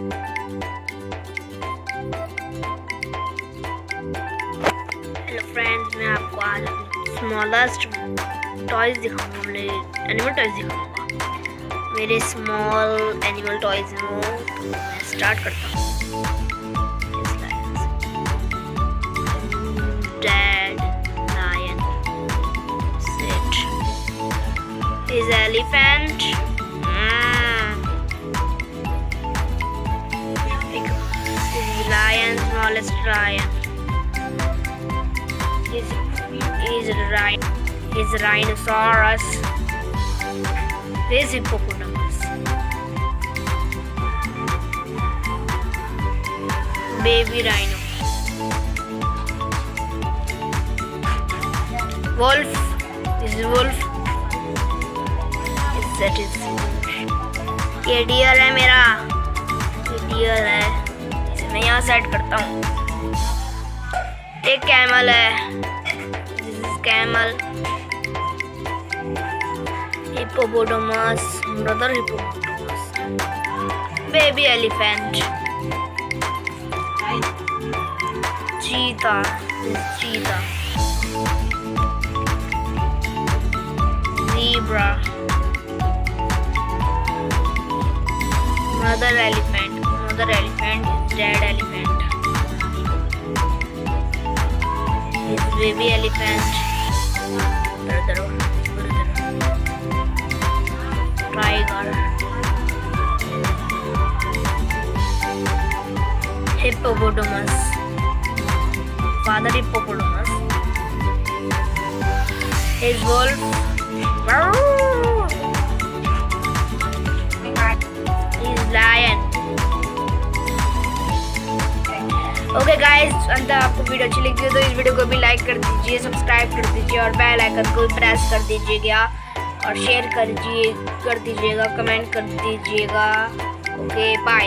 Hello friends, मैं आपको आज स्मॉलेस्ट टॉयज दिखाऊंगा, मेरे एनिमल टॉयज दिखाऊंगा। मेरे स्मॉल एनिमल टॉयज हैं वो, तो मैं स्टार्ट करता हूँ। Dad lion sit is elephant lion, smallest lion. Is rhinoceros. This hippopotamus. Baby rhino. Wolf. This is wolf. That is. ये deer है मेरा. ये deer है. मैं यहाँ सेट करता हूँ। एक कैमल है, this is camel. Hippopotamus, brother hippopotamus. Baby elephant. चीता, चीता। Zebra. Mother elephant, mother elephant is dad elephant. Is baby elephant. Brother. Tiger. Hippopotamus. Father hippopotamus. His wolf. Is lion. Okay guys, अंत आपको video अच्छी लगी हो तो इस video को भी लाइक कर दीजिए, सब्सक्राइब कर दीजिए और बेल आइकन को भी प्रेस कर दीजिएगा और शेयर कर दीजिएगा, कमेंट कर दीजिएगा। Okay bye.